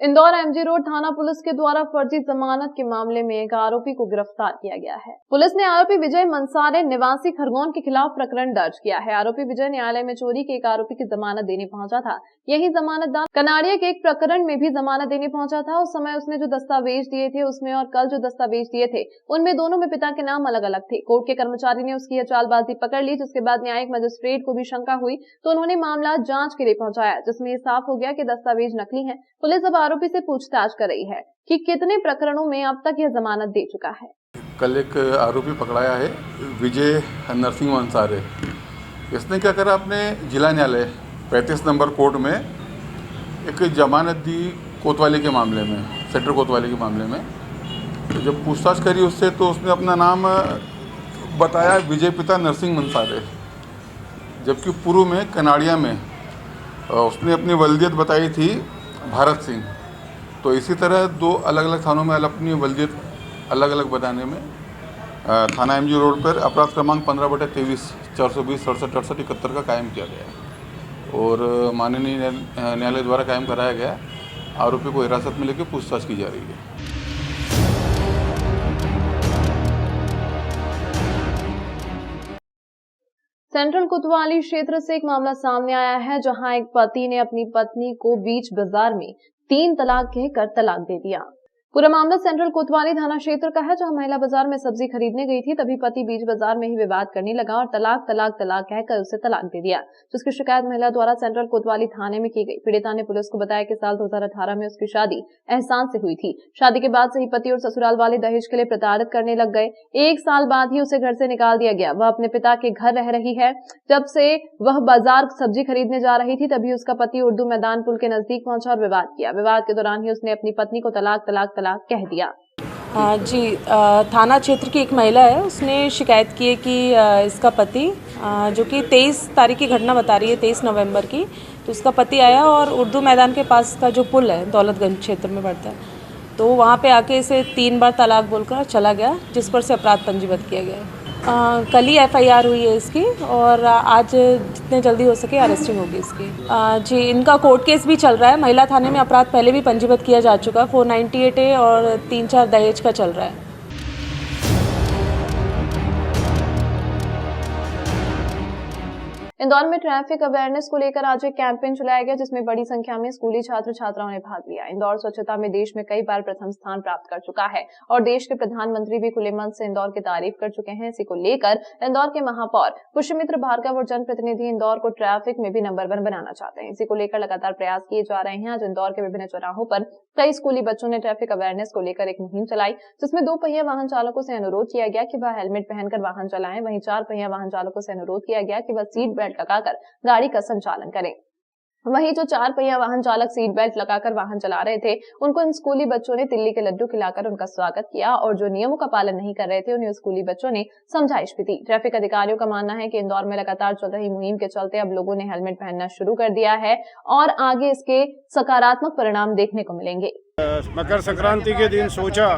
Indore MG road थाना police के द्वारा फर्जी जमानत के मामले में एक आरोपी को गिरफ्तार किया गया है। पुलिस ने आरोपी विजय मंसारे निवासी खरगोन के खिलाफ प्रकरण दर्ज किया है। आरोपी विजय न्यायालय में चोरी के एक आरोपी की जमानत देने पहुंचा था। यही जमानतदार कनाड़िया के एक प्रकरण में भी जमानत देने पहुंचा था। उस समय उसने जो दस्तावेज दिए थे उसमें और कल जो दस्तावेज दिए थे उनमें दोनों में पिता के नाम अलग अलग थे। कोर्ट के कर्मचारी ने उसकी यह चालबाजी पकड़ ली, जिसके बाद न्यायिक मजिस्ट्रेट को भी शंका हुई तो उन्होंने मामला जांच के लिए पहुंचाया, जिसमें ये साफ हो गया कि दस्तावेज नकली हैं। पुलिस अब आरोपी से पूछताछ कर रही है कि कितने प्रकरणों में अब तक यह जमानत दे चुका है। कल एक आरोपी पकड़ाया है, विजय नरसिंह मंसारे। इसने क्या करा, अपने जिला न्यायालय 35 नंबर कोर्ट में एक जमानत दी कोतवाली के मामले में, सेक्टर कोतवाली के मामले में। तो जब पूछताछ करी उससे तो उसने अपना नाम बताया विजय पिता नरसिंह मंसारे, जबकि पूर्व में कनाड़िया में उसने अपनी वल्दियत बताई थी भारत सिंह। तो इसी तरह दो अलग अलग थानों में अपनी वल्दियत अलग अलग बताने में थाना एमजी रोड पर अपराध क्रमांक 15/23 420 67 68 71 का कायम किया गया और माननीय न्यायालय द्वारा कायम कराया गया। आरोपी को हिरासत में लेकर पूछताछ की जा रही है। सेंट्रल कोतवाली क्षेत्र से एक मामला सामने आया है, जहां एक पति ने अपनी पत्नी को बीच बाजार में 3 तलाक कहकर तलाक दे दिया। पूरा मामला सेंट्रल कोतवाली थाना क्षेत्र का है, जहां महिला बाजार में सब्जी खरीदने गई थी, तभी पति बीच बाजार में ही विवाद करने लगा और तलाक तलाक तलाक कहकर उसे तलाक दे दिया, जिसकी शिकायत महिला द्वारा सेंट्रल कोतवाली थाने में की गई। पीड़िता ने पुलिस को बताया कि साल 2018 में उसकी शादी एहसान से हुई थी। शादी के बाद से ही पति और ससुराल वाले दहेज के लिए प्रताड़ित करने लग गए। 1 साल बाद ही उसे घर से निकाल दिया गया। वह अपने पिता के घर रह रही है। जब से वह बाजार सब्जी खरीदने जा रही थी तभी उसका पति उर्दू मैदान पुल के नजदीक पहुंचा और विवाद किया। विवाद के दौरान ही उसने अपनी पत्नी को तलाक तलाक तलाक कह दिया। जी, थाना क्षेत्र की एक महिला है, उसने शिकायत की है कि इसका पति, जो कि 23 तारीख की घटना बता रही है, 23 नवंबर की, तो उसका पति आया और उर्दू मैदान के पास का जो पुल है, दौलतगंज क्षेत्र में पड़ता है, तो वहाँ पे आके इसे 3 बार तलाक बोलकर चला गया, जिस पर से अपराध पंजीबद्ध किया गया है। कल ही FIR हुई है इसकी और आज जितने जल्दी हो सके अरेस्टिंग होगी इसकी। जी, इनका कोर्ट केस भी चल रहा है। महिला थाने में अपराध पहले भी पंजीबद्ध किया जा चुका है, 498A और 3-4 दहेज का चल रहा है। इंदौर में ट्रैफिक अवेयरनेस को लेकर आज एक कैंपेन चलाया गया, जिसमें बड़ी संख्या में स्कूली छात्र छात्राओं ने भाग लिया। इंदौर स्वच्छता में देश में कई बार प्रथम स्थान प्राप्त कर चुका है और देश के प्रधानमंत्री भी खुले मन से इंदौर की तारीफ कर चुके हैं। इसी को लेकर इंदौर के महापौर पुष्यमित्र भार्गव और जनप्रतिनिधि इंदौर को ट्रैफिक में भी नंबर 1 बनाना चाहते हैं। इसी को लेकर लगातार प्रयास किए जा रहे हैं। आज इंदौर के विभिन्न चौराहों पर कई स्कूली बच्चों ने ट्रैफिक अवेयरनेस को लेकर एक मुहिम चलाई, जिसमें 2 पहिया वाहन चालकों से अनुरोध किया गया कि वह हेलमेट पहनकर वाहन चलाएं। वहीं 4 पहिया वाहन चालकों से अनुरोध किया गया कि वह सीट बेल्ट लगाकर गाड़ी का संचालन करें। वहीं जो 4 पहिया वाहन चालक सीट बेल्ट लगाकर वाहन चला रहे थे, उनको इन स्कूली बच्चों ने तिल्ली के लड्डू खिलाकर उनका स्वागत किया और जो नियमों का पालन नहीं कर रहे थे उन्हें स्कूली बच्चों ने समझाइश भी दी। ट्रैफिक अधिकारियों का मानना है कि इंदौर में लगातार चल रही मुहिम के चलते अब लोगों ने हेलमेट पहनना शुरू कर दिया है और आगे इसके सकारात्मक परिणाम देखने को मिलेंगे। मकर संक्रांति के दिन सोचा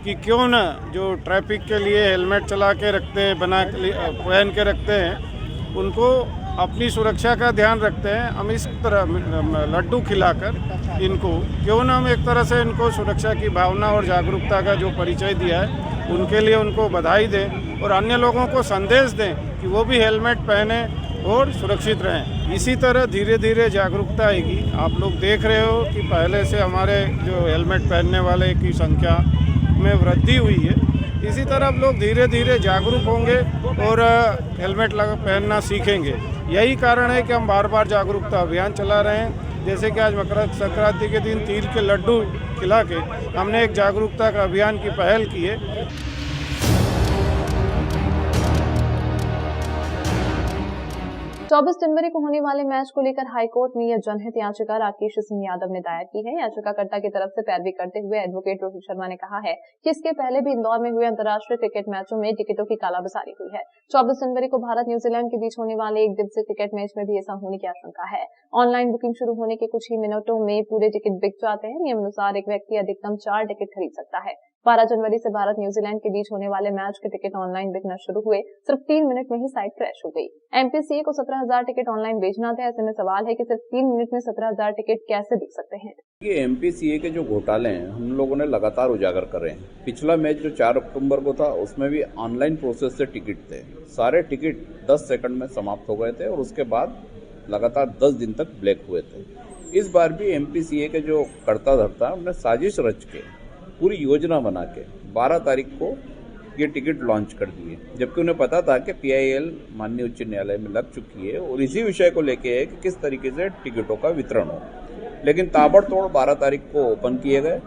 कि क्यों न जो ट्रैफिक के लिए हेलमेट चला के रखते हैं, पहन के रखते हैं, उनको अपनी सुरक्षा का ध्यान रखते हैं। हम इस तरह लड्डू खिलाकर इनको क्यों ना हम एक तरह से इनको सुरक्षा की भावना और जागरूकता का जो परिचय दिया है उनके लिए उनको बधाई दें और अन्य लोगों को संदेश दें कि वो भी हेलमेट पहने और सुरक्षित रहें। इसी तरह धीरे धीरे जागरूकता आएगी। आप लोग देख रहे हो कि पहले से हमारे जो हेलमेट पहनने वाले की संख्या में वृद्धि हुई है। इसी तरह अब लोग धीरे धीरे जागरूक होंगे और हेलमेट पहनना सीखेंगे। यही कारण है कि हम बार बार जागरूकता अभियान चला रहे हैं। जैसे कि आज मकर संक्रांति के दिन तिल के लड्डू खिला के हमने एक जागरूकता का अभियान की पहल की है। 24 जनवरी को होने वाले मैच को लेकर हाईकोर्ट में यह जनहित याचिका राकेश सिंह यादव ने दायर की है। याचिकाकर्ता की तरफ से पैरवी करते हुए एडवोकेट रोहित शर्मा ने कहा है कि इसके पहले भी इंदौर में हुए अंतर्राष्ट्रीय क्रिकेट मैचों में टिकटों की कालाबाजारी हुई है। 24 जनवरी को भारत न्यूजीलैंड के बीच होने वाले 1 दिवसीय क्रिकेट मैच में भी ऐसा होने की आशंका है। ऑनलाइन बुकिंग शुरू होने के कुछ ही मिनटों में पूरे टिकट बिक जाते हैं। नियमानुसार एक व्यक्ति अधिकतम 4 टिकट खरीद सकता है। 12 जनवरी से भारत न्यूजीलैंड के बीच होने वाले मैच के टिकट ऑनलाइन बिकना शुरू हुए। सिर्फ 3 मिनट में ही साइट क्रैश हो गई। एमपीसीए को 17,000 टिकट ऑनलाइन बेचना था। ऐसे में सवाल है कि सिर्फ 3 मिनट में 17,000 टिकट कैसे बिक सकते हैं। ये एमपीसीए के जो घोटाले हैं हम लोगों ने लगातार उजागर कर रहे हैं। पिछला मैच जो 4 अक्टूबर को था उसमें भी ऑनलाइन प्रोसेस से टिकट थे। सारे टिकट 10 सेकंड में समाप्त हो गए थे और उसके बाद लगातार 10 दिन तक ब्लैक हुए थे। इस बार भी एमपीसीए के जो कर्ता धर्ता उन्होंने साजिश रच के पूरी योजना बना के 12 तारीख को ये टिकट लॉन्च कर दिए, जबकि उन्हें पता था कि पीआईएल माननीय उच्च न्यायालय में लग चुकी है और इसी विषय को लेके है कि किस तरीके से टिकटों का वितरण हो। लेकिन ताबड़तोड़ 12 तारीख को ओपन किए गए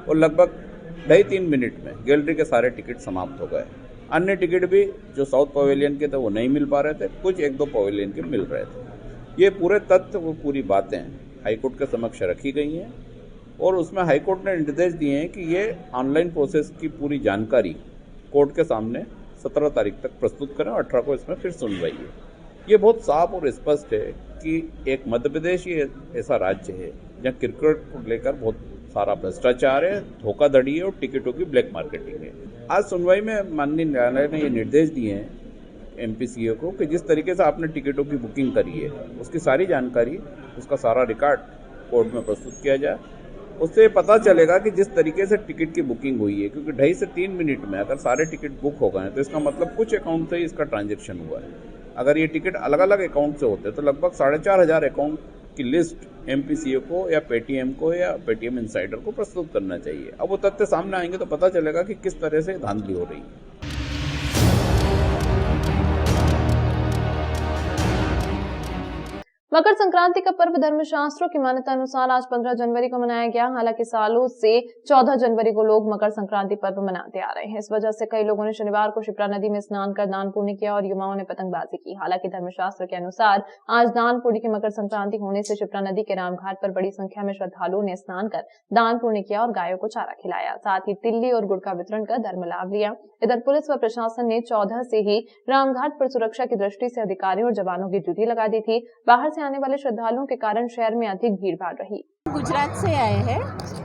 और लगभग 2.5-3 मिनट में गैलरी के सारे टिकट समाप्त हो गए। अन्य टिकट भी जो साउथ पवेलियन के थे वो नहीं मिल पा रहे थे, कुछ 1-2 पवेलियन के मिल रहे थे। ये पूरे तथ्य वो पूरी बातें हाईकोर्ट के समक्ष रखी गई हैं और उसमें हाईकोर्ट ने निर्देश दिए हैं कि ये ऑनलाइन प्रोसेस की पूरी जानकारी कोर्ट के सामने 17 तारीख तक प्रस्तुत करें और 18 को इसमें फिर सुनवाई है। ये बहुत साफ और स्पष्ट है कि एक मध्य प्रदेश ही ऐसा राज्य है जहाँ क्रिकेट को लेकर बहुत सारा भ्रष्टाचार है, धोखाधड़ी है और टिकटों की ब्लैक मार्केटिंग है। आज सुनवाई में माननीय न्यायालय ने ये निर्देश दिए हैं एमपीसीए को कि जिस तरीके से आपने टिकटों की बुकिंग करी है उसकी सारी जानकारी, उसका सारा रिकॉर्ड कोर्ट में प्रस्तुत किया जाए। उससे पता चलेगा कि जिस तरीके से टिकट की बुकिंग हुई है, क्योंकि 2.5 से 3 मिनट में अगर सारे टिकट बुक हो गए तो इसका मतलब कुछ अकाउंट से ही इसका ट्रांजैक्शन हुआ है। अगर ये टिकट अलग अलग अकाउंट से होते तो लगभग 4,500 अकाउंट की लिस्ट एमपीसीए को या पेटीएम को या पेटीएम इनसाइडर को प्रस्तुत करना चाहिए। अब वो तथ्य सामने आएंगे तो पता चलेगा कि किस तरह से धांधली हो रही है। मकर संक्रांति का पर्व धर्मशास्त्रों की मान्यता अनुसार आज 15 जनवरी को मनाया गया। हालांकि सालों से 14 जनवरी को लोग मकर संक्रांति पर्व मनाते आ रहे हैं। इस वजह से कई लोगों ने शनिवार को शिप्रा नदी में स्नान कर दान पुण्य किया और युवाओं ने पतंगबाजी की। हालांकि धर्मशास्त्र के अनुसार आज दान पुण्य की मकर संक्रांति होने से शिप्रा नदी के रामघाट पर बड़ी संख्या में श्रद्धालुओं ने स्नान कर दान पुण्य किया और गायों को चारा खिलाया। साथ ही तिल्ली और गुड़ का वितरण कर धर्म लाभ लिया। इधर पुलिस व प्रशासन ने 14 से ही रामघाट पर सुरक्षा की दृष्टि से अधिकारियों और जवानों की ड्यूटी लगा दी थी। बाहर से आने वाले श्रद्धालुओं के कारण शहर में अधिक भीड़ भाड़ रही। गुजरात से आए हैं,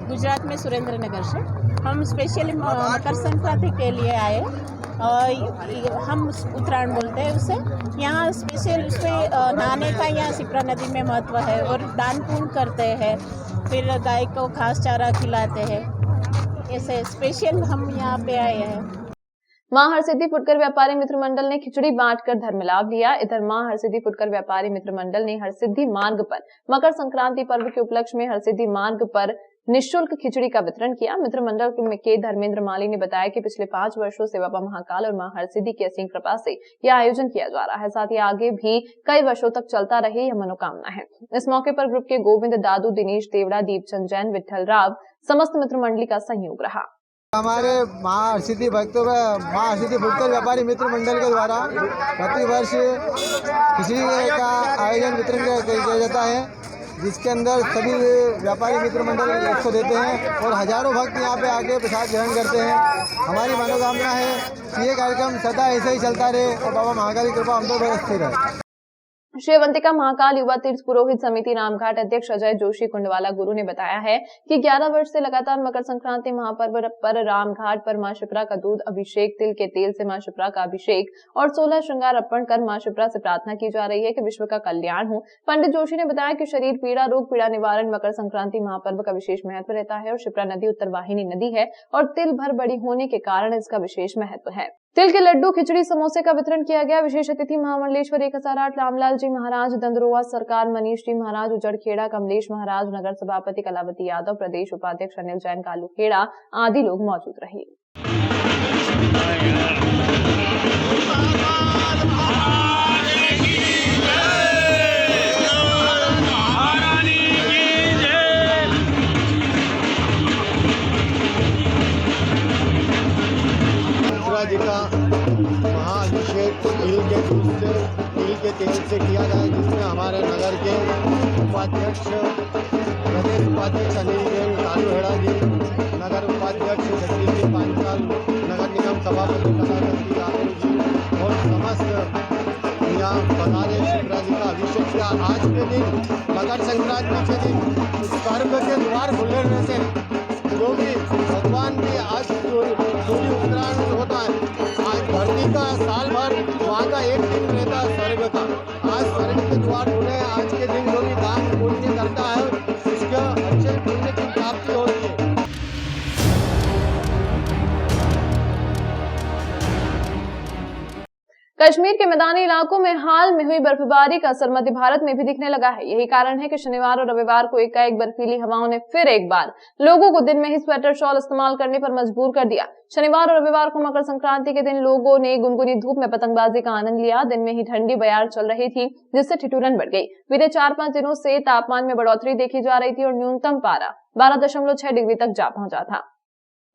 गुजरात में सुरेंद्र नगर से। हम स्पेशली मकर संक्रांति के लिए आए और हम उत्तरायण बोलते हैं उसे। यहाँ स्पेशल उसमें नहाने का यहाँ शिप्रा नदी में महत्व है और दान पुण्य करते हैं, फिर गाय को घास चारा खिलाते हैं। ऐसे स्पेशल हम यहाँ पे आए हैं। मां हरसिद्धि फुटकर व्यापारी मित्र मंडल ने खिचड़ी बांटकर धर्म लाभ लिया। इधर मां हरसिद्धि फुटकर व्यापारी मित्र मंडल ने हरसिद्धि मार्ग पर मकर संक्रांति पर्व के उपलक्ष्य में हरसिद्धि मार्ग पर निःशुल्क खिचड़ी का वितरण किया। मित्र मंडल के धर्मेंद्र माली ने बताया कि पिछले 5 वर्षों से बाबा महाकाल और मां हरसिद्धि की असीम कृपा से यह आयोजन किया जा रहा है। साथ ही आगे भी कई वर्षों तक चलता रहे यह मनोकामना है। इस मौके पर ग्रुप के गोविंद, दादू, दिनेश, देवड़ा, दीपचंद जैन, विठल राव समस्त मित्र मंडली का सहयोग रहा। हमारे मां हरसिद्धि भक्तों का मां हरसिद्धि फुटकर व्यापारी मित्र मंडल के द्वारा प्रति वर्ष खिचड़ी का आयोजन वितरण किया जाता है, जिसके अंदर सभी व्यापारी मित्र मंडल उसको देते हैं और हजारों भक्त यहाँ पे आके प्रसाद ग्रहण करते हैं। हमारी मनोकामना है कि ये कार्यक्रम सदा ऐसे ही चलता रहे और बाबा महाकाल की कृपा हम तो बरसती रहे। श्री अवंतिका महाकाल युवा तीर्थ पुरोहित समिति रामघाट अध्यक्ष अजय जोशी कुंडवाला गुरु ने बताया है कि 11 वर्ष से लगातार मकर संक्रांति महापर्व पर रामघाट पर मां शिप्रा का दूध अभिषेक, तिल के तेल से मां शिप्रा का अभिषेक और 16 श्रृंगार अर्पण कर मां शिप्रा से प्रार्थना की जा रही है कि विश्व का कल्याण हो। पंडित जोशी ने बताया कि शरीर पीड़ा, रोग पीड़ा निवारण मकर संक्रांति महापर्व का विशेष महत्व रहता है और शिप्रा नदी उत्तर वाहिनी नदी है और तिल भर बड़ी होने के कारण इसका विशेष महत्व है। तिल के लड्डू, खिचड़ी, समोसे का वितरण किया गया। विशेष अतिथि महामंडलेश्वर 1008 रामलाल जी महाराज, दंदरोआ सरकार, मनीष जी महाराज, उजड़खेड़ा, कमलेश महाराज, नगर सभापति कलावती यादव, प्रदेश उपाध्यक्ष अनिल जैन, कालूखेड़ा आदि लोग मौजूद रहे। जी का महाअभिषेक तिल के दूध से, तिल के तेल से किया जाए, जिसमें हमारे नगर के उपाध्यक्ष, प्रदेश उपाध्यक्ष अनिल जैन, कालूखेड़ा जी, नगर उपाध्यक्ष जगदीश जी पांचाल, नगर निगम सभापति कलावती यादव जी और समस्त यहाँ पधारे शिप्रा जी का अभिषेक किया। आज के दिन मकर संक्रांति के दिन इस पर्व के द्वार खुलने से जो भी भगवान की आज नदी का साल भर वहाँ का एक दिन रहता है स्वर्ग का। आज स्वर्ग के द्वार खुले हैं। आज के दिन जो भी दान पुण्य करता है उसका अच्छे पुण्य की प्राप्ति होती है। कश्मीर के मैदानी इलाकों में हाल में हुई बर्फबारी का असर मध्य भारत में भी दिखने लगा है। यही कारण है कि शनिवार और रविवार को एकाएक बर्फीली हवाओं ने फिर एक बार लोगों को दिन में ही स्वेटर शॉल इस्तेमाल करने पर मजबूर कर दिया। शनिवार और रविवार को मकर संक्रांति के दिन लोगों ने गुनगुनी धूप में पतंगबाजी का आनंद लिया। दिन में ही ठंडी बयार चल रही थी, जिससे ठिठुरन बढ़ गई। बीते 4-5 दिनों से तापमान में बढ़ोतरी देखी जा रही थी और न्यूनतम पारा 12.6 डिग्री तक जा पहुंचा था।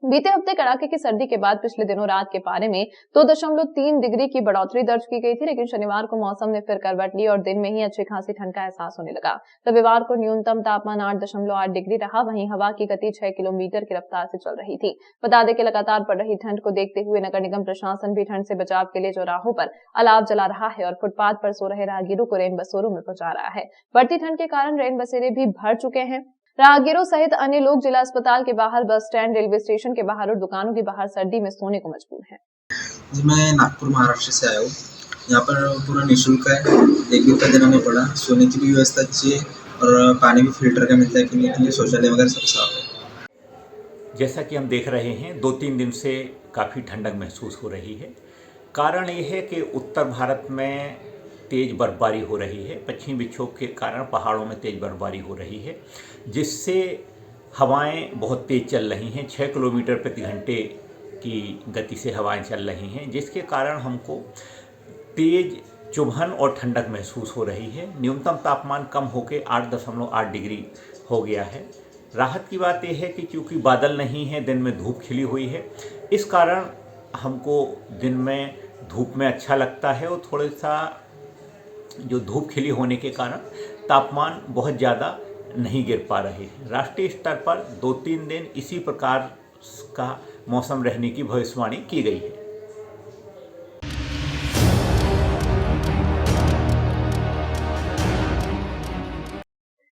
बीते हफ्ते कड़ाके की सर्दी के बाद पिछले दिनों रात के पारे में 2.3 डिग्री की बढ़ोतरी दर्ज की गई थी, लेकिन शनिवार को मौसम ने फिर करवट ली और दिन में ही अच्छी खासी ठंड का एहसास होने लगा। रविवार को न्यूनतम तापमान 8.8 डिग्री रहा। वहीं हवा की गति 6 किलोमीटर की रफ्तार से चल रही थी। बता दें कि लगातार पड़ रही ठंड को देखते हुए नगर निगम प्रशासन भी ठंड से बचाव के लिए चौराहों पर अलाव जला रहा है और फुटपाथ पर सो रहे राहगीरों को रेन बसेरों में पहुंचा रहा है। बढ़ती ठंड के कारण रेन बसेरे भी भर चुके हैं। राहगीरों सहित अन्य लोग जिला अस्पताल के बाहर, बस स्टैंड, रेलवे स्टेशन के बाहर और दुकानों के बाहर सर्दी में सोने को मजबूर हैं। जी, मैं नागपुर महाराष्ट्र से आया हूँ। यहाँ पर पूरा निःशुल्क है, 1 भी रुपया देना नहीं पड़ा। सोने की भी व्यवस्था अच्छी है और पानी भी फिल्टर का मिलता है पीने के लिए। शौचालय वगैरह सब साफ है। जैसा कि हम देख रहे हैं 2-3 दिन से काफ़ी ठंडक महसूस हो रही है। कारण ये है कि उत्तर भारत में तेज़ बर्फबारी हो रही है। पश्चिमी विक्षोभ के कारण पहाड़ों में तेज़ बर्फबारी हो रही है, जिससे हवाएं बहुत तेज़ चल रही हैं। 6 किलोमीटर प्रति घंटे की गति से हवाएं चल रही हैं, जिसके कारण हमको तेज़ चुभन और ठंडक महसूस हो रही है। न्यूनतम तापमान कम होकर 8.8 डिग्री हो गया है। राहत की बात यह है कि चूँकि बादल नहीं है, दिन में धूप खिली हुई है, इस कारण हमको दिन में धूप में अच्छा लगता है और थोड़ा सा जो धूप खिली होने के कारण तापमान बहुत ज़्यादा नहीं गिर पा रहे हैं। राष्ट्रीय स्तर पर 2-3 दिन इसी प्रकार का मौसम रहने की भविष्यवाणी की गई है।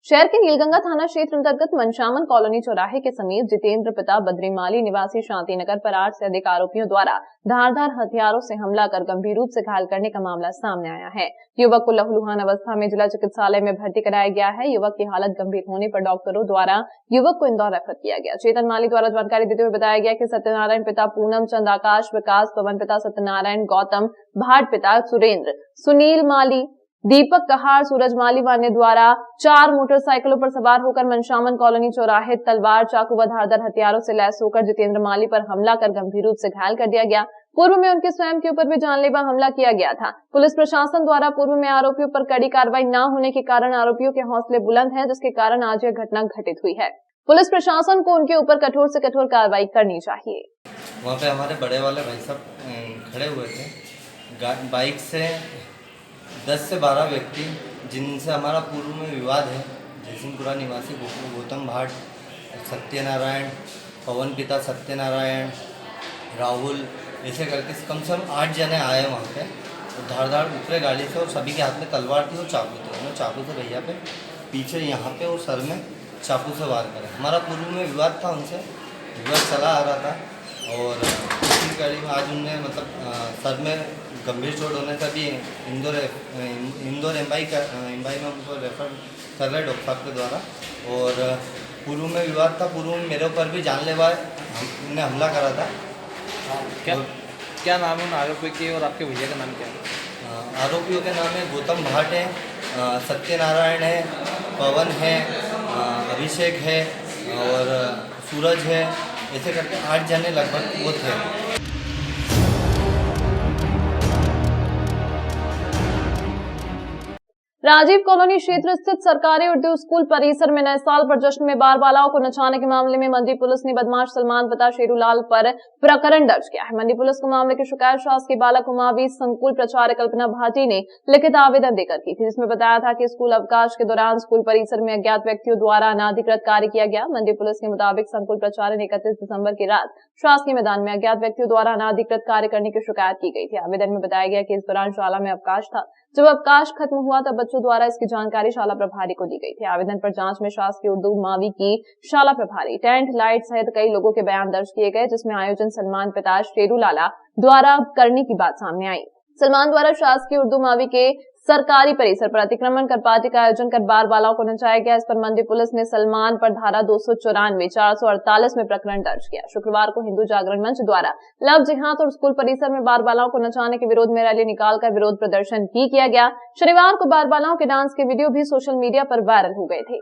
शहर के नीलगंगा थाना क्षेत्र अंतर्गत मनशामन कॉलोनी चौराहे के समीप जितेंद्र पिता बद्रीमाली निवासी शांतिनगर पर 8 से अधिक आरोपियों द्वारा धारदार हथियारों से हमला कर गंभीर रूप से घायल करने का मामला सामने आया है। युवक को लहूलुहान अवस्था में जिला चिकित्सालय में भर्ती कराया गया है। युवक की हालत गंभीर होने पर डॉक्टरों द्वारा युवक को इंदौर रेफर किया गया। चेतन माली द्वारा जानकारी देते हुए बताया गया कि सत्यनारायण पिता पूनम चंद, आकाश, विकास, पवन पिता सत्यनारायण, गौतम भाट पिता सुरेंद्र, सुनील माली, दीपक कहार, सूरज माली व अन्य द्वारा 4 मोटरसाइकिलों पर सवार होकर मनशामन कॉलोनी चौराहे तलवार, चाकू व धारदार हथियारों से लैस होकर जितेंद्र माली पर हमला कर गंभीर रूप से घायल कर दिया गया। पूर्व में उनके स्वयं के ऊपर भी जानलेवा हमला किया गया था। पुलिस प्रशासन द्वारा पूर्व में आरोपियों पर कड़ी कार्रवाई न होने के कारण आरोपियों के हौसले बुलंद हैं, जिसके कारण आज यह घटना घटित हुई है। पुलिस प्रशासन को उनके ऊपर कठोर से कठोर कार्रवाई करनी चाहिए। वहाँ पे हमारे बड़े वाले भाई साहब खड़े हुए थे, बाइक से 10 से 12 व्यक्ति, जिनसे हमारा पूर्व में विवाद है। जयसिंहपुरा निवासी गौतम भाट, सत्यनारायण, पवन पिता सत्यनारायण, राहुल, ऐसे करके कम से कम 8 जने आए वहाँ पे। तो धारदार उतरे गाड़ी से और सभी के हाथ में तलवार थी और चाकू थे। उन्होंने चाकू से भैया पे पीछे यहाँ पे और सर में चाकू से वार करा। हमारा पूर्व में विवाद था, उनसे विवाद चला आ रहा था और इसी गाड़ी में आज उनने सर में गंभीर चोट होने से भी इंदौर एमआई में उनको रेफर कर रहे डॉक्टर साहब के द्वारा। और पूर्व में विवाद था, पूर्व में मेरे ऊपर भी जानलेवा ने हमला करा था। क्या नाम है उन आरोपियों के और आपके भैया का नाम क्या है? आरोपियों के नाम है गौतम भाट है, सत्यनारायण है, पवन है, अभिषेक है और सूरज है। ऐसे करके 8 जने लगभग वो थे। राजीव कॉलोनी क्षेत्र स्थित सरकारी उर्दू स्कूल परिसर में नए साल पर जश्न में बार बालाओं को नचाने के मामले में मंडी पुलिस ने बदमाश सलमान पिता शेरूलाल पर प्रकरण दर्ज किया है। मंडी पुलिस को मामले की शिकायत शासकीय बालक उमावी संकुल प्राचार्य कल्पना भाटी ने लिखित आवेदन देकर की थी, जिसमें बताया था कि स्कूल अवकाश के दौरान स्कूल परिसर में अज्ञात व्यक्तियों द्वारा अनाधिकृत कार्य किया गया। मंडी पुलिस के मुताबिक संकुल प्राचार्य ने 31 दिसंबर की रात शासकीय मैदान में अज्ञात व्यक्तियों द्वारा अनाधिकृत कार्य करने की शिकायत की गई थी। आवेदन में बताया गया कि इस दौरान शाला में अवकाश था। जब अवकाश खत्म हुआ तब बच्चों द्वारा इसकी जानकारी शाला प्रभारी को दी गई थी। आवेदन पर जांच में शासकीय उर्दू मावी की शाला प्रभारी, टेंट, लाइट सहित कई लोगों के बयान दर्ज किए गए, जिसमें आयोजन सलमान पिता शेरू लाला द्वारा करने की बात सामने आई। सलमान द्वारा शासकीय उर्दू मावी के सरकारी परिसर पर अतिक्रमण कर पार्टी का आयोजन कर बार बालाओं को नचाया गया। इस पर मंडी पुलिस ने सलमान पर धारा 294, 448 में प्रकरण दर्ज किया। शुक्रवार को हिंदू जागरण मंच द्वारा लव जिहाद और स्कूल परिसर में बार बालाओं को नचाने के विरोध में रैली निकालकर विरोध प्रदर्शन भी किया गया। शनिवार को बार बालाओं के डांस के वीडियो भी सोशल मीडिया पर वायरल हो गए थे।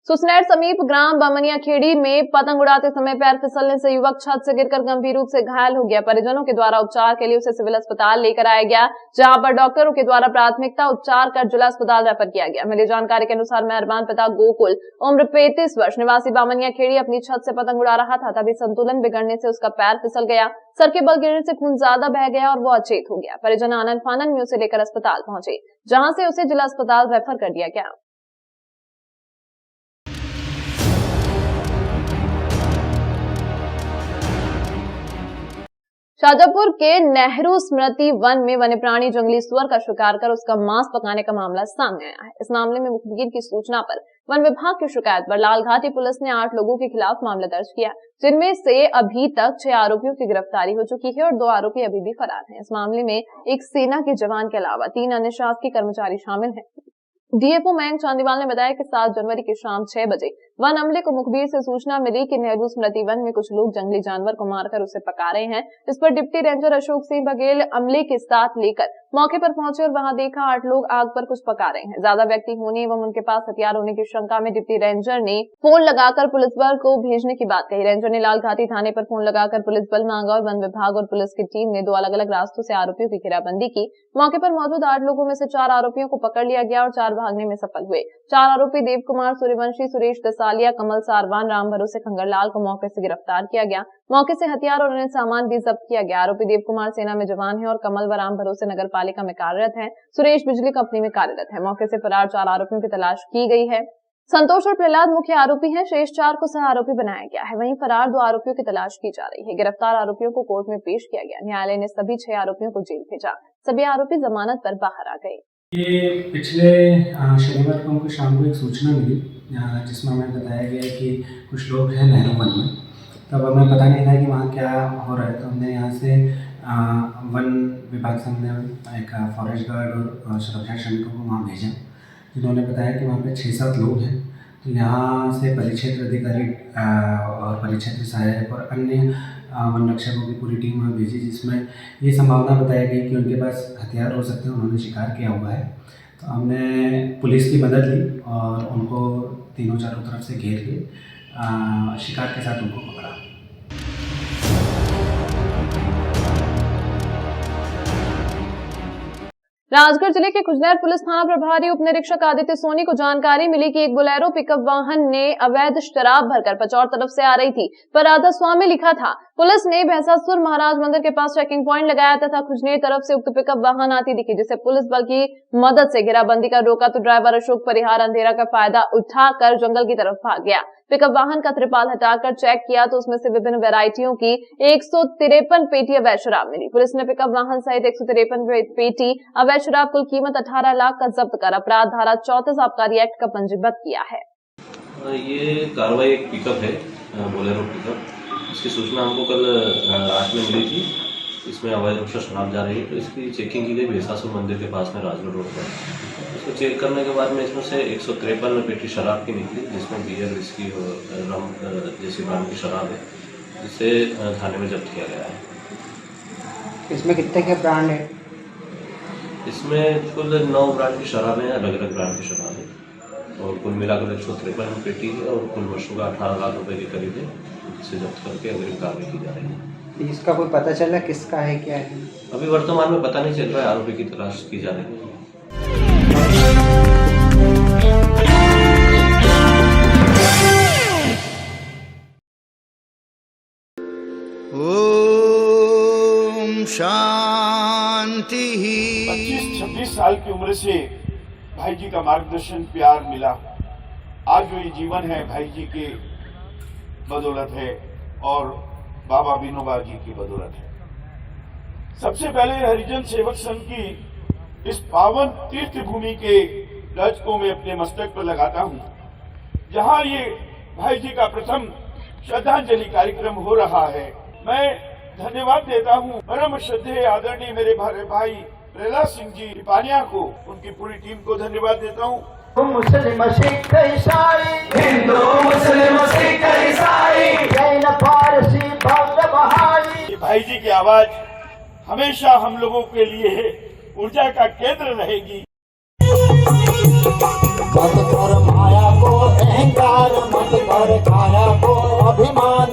सुसनेर समीप ग्राम बमनिया खेड़ी में पतंग उड़ाते समय पैर फिसलने से युवक छत से गिरकर गंभीर रूप से घायल हो गया। परिजनों के द्वारा उपचार के लिए उसे सिविल अस्पताल लेकर आया गया, जहां पर डॉक्टरों के द्वारा प्राथमिकता उपचार कर जिला अस्पताल रेफर किया गया। मिली जानकारी के अनुसार मेहरबान पिता गोकुल, उम्र 35 वर्ष, निवासी बमनिया खेड़ी अपनी छत से पतंग उड़ा रहा था, तभी संतुलन बिगड़ने से उसका पैर फिसल गया। सर के बल गिरने से खून ज्यादा बह गया और वो अचेत हो गया। परिजन आनन फानन में उसे लेकर अस्पताल पहुंचे, जहां से उसे जिला अस्पताल रेफर कर दिया गया। शाजापुर के नेहरू स्मृति वन में वन्य प्राणी जंगली सुअर का शिकार कर उसका मांस पकाने का मामला सामने आया है। इस मामले में मुखबिर की सूचना पर वन विभाग की शिकायत पर लालघाटी पुलिस ने 8 लोगों के खिलाफ मामला दर्ज किया, जिनमें से अभी तक 6 आरोपियों की गिरफ्तारी हो चुकी है और 2 आरोपी अभी भी फरार हैं। इस मामले में एक सेना के जवान के अलावा 3 अन्य शासकीय कर्मचारी शामिल हैं। डीएफओ मयंक चांदीवाल ने बताया कि 7 जनवरी की शाम 6 बजे वन अमले को मुखबिर से सूचना मिली कि नेहरू स्मृति वन में कुछ लोग जंगली जानवर को मारकर उसे पका रहे हैं। इस पर डिप्टी रेंजर अशोक सिंह बघेल अमले के साथ लेकर मौके पर पहुंचे और वहां देखा 8 लोग आग पर कुछ पका रहे हैं। ज्यादा व्यक्ति होने एवं उनके पास हथियार होने की शंका में डिप्टी रेंजर ने फोन लगाकर पुलिस बल को भेजने की बात कही। रेंजर ने लालघाटी थाने पर फोन लगाकर पुलिस बल मांगा और वन विभाग और पुलिस की टीम ने 2 अलग अलग रास्तों से आरोपियों की घेराबंदी की। मौके पर मौजूद 8 लोगों में से 4 आरोपियों को पकड़ लिया गया और 4 भागने में सफल हुए। 4 आरोपी देव कुमार सूर्यवंशी, सुरेश दसालिया, कमल सारवान, राम भरोसे खंगरलाल को मौके से गिरफ्तार किया गया। मौके से हथियार और अन्य सामान भी जब्त किया गया। आरोपी देव कुमार सेना में जवान है और कमल व राम भरोसे नगर पालिका में कार्यरत है। सुरेश बिजली कंपनी में कार्यरत है। मौके से फरार 4 आरोपियों की तलाश की गई है। संतोष और प्रहलाद मुख्य आरोपी हैं, शेष 4 को सह आरोपी बनाया गया है। वहीं फरार 2 आरोपियों की तलाश की जा रही है। गिरफ्तार आरोपियों को कोर्ट में पेश किया गया। न्यायालय ने सभी 6 आरोपियों को जेल भेजा। सभी आरोपी जमानत पर बाहर आ गए। ये पिछले शनिवार को हमको शाम को एक सूचना मिली, जिसमें हमें बताया गया कि कुछ लोग हैं नेहरू वन में। तब हमें पता नहीं था कि वहाँ क्या हो रहा है, तो हमने यहाँ से वन विभाग से हमने एक फॉरेस्ट गार्ड और सुरक्षा श्रमिकों को वहाँ भेजा, जिन्होंने बताया कि वहाँ पे 6-7 लोग हैं। तो यहाँ से परिक्षेत्र अधिकारी और परिक्षेत्र सहायक और अन्य वन रक्षकों की पूरी टीम वहाँ भेजी, जिसमें ये संभावना बताई गई कि उनके पास हथियार हो सकते हैं, उन्होंने शिकार किया हुआ है। तो हमने पुलिस की मदद ली और उनको तीनों चारों तरफ से घेर के शिकार के साथ उनको पकड़ा। राजगढ़ जिले के कुजनेर पुलिस थाना प्रभारी उप निरीक्षक आदित्य सोनी को जानकारी मिली कि एक बोलेरो पिकअप वाहन ने अवैध शराब भरकर पचौर तरफ से आ रही थी, पर राधा स्वामी लिखा था। पुलिस ने भैंसासुर महाराज मंदिर के पास चेकिंग पॉइंट लगाया तथा कुजनेर तरफ से उक्त पिकअप वाहन आती दिखी, जिसे पुलिस बल की मदद से घेराबंदी कर रोका तो ड्राइवर अशोक परिहार अंधेरा का फायदा उठाकर जंगल की तरफ भाग गया। पिकअप वाहन का त्रिपाल हटाकर चेक किया तो उसमें से विभिन्न वैरायटियों की 153 पेटी अवैध शराब मिली। पुलिस ने पिकअप वाहन सहित 153 पेटी अवैध शराब कुल कीमत 18 लाख का जब्त कर अपराध धारा 34 आबकारी एक्ट का पंजीबद्ध किया है। ये कार्रवाई एक पिकअप है, बोलेरो पिकअप। इसकी सूचना हमको कल रात में मिली थी। इसमें अवैध रूप से शराब जा रही है, तो इसकी चेकिंग की गई भैंसासुर मंदिर के पास में राजगढ़ रोड पर। इसको चेक करने के बाद में इसमें से 153 पेटी शराब की निकली, जिसमें बियर, विस्की और रम जैसी ब्रांड की शराब है, जिसे थाने में जब्त किया गया है। इसमें कितने के ब्रांड है? इसमें कुल 9 ब्रांड की शराब है, अलग अलग ब्रांड की शराब है, और कुल मिलाकर 153 पेटी है और कुल वर्षों का 18 लाख रुपए के करीब है। इसे जब्त करके अग्रिम कार्रवाई की जा रही है। इसका कोई पता चला किसका है, क्या है? अभी वर्तमान में पता नहीं चल रहा है, आरोपी की तलाश की जा रही है। ओम शांति। 25-26 साल की उम्र से भाई जी का मार्गदर्शन, प्यार मिला। आज जो ये जीवन है भाई जी के बदौलत है और बाबा विनोबा जी की बदौलत है। सबसे पहले हरिजन सेवक संघ की इस पावन तीर्थ भूमि के ध्वज को मैं अपने मस्तक पर लगाता हूं, जहां ये भाई जी का प्रथम श्रद्धांजलि कार्यक्रम हो रहा है। मैं धन्यवाद देता हूं परम श्रद्धेय आदरणीय मेरे भाई प्रहलाद सिंह जी पानिया को, उनकी पूरी टीम को धन्यवाद देता हूं। मुस्लिम सिख ईसाई, हिंदू मुस्लिम सिख ईसाई, जैन पारसी बौद्ध बहाई, भाई जी की आवाज हमेशा हम लोगों के लिए ऊर्जा का केंद्र रहेगी। मत कर माया को अहंकार, मत कर काया को अभिमान।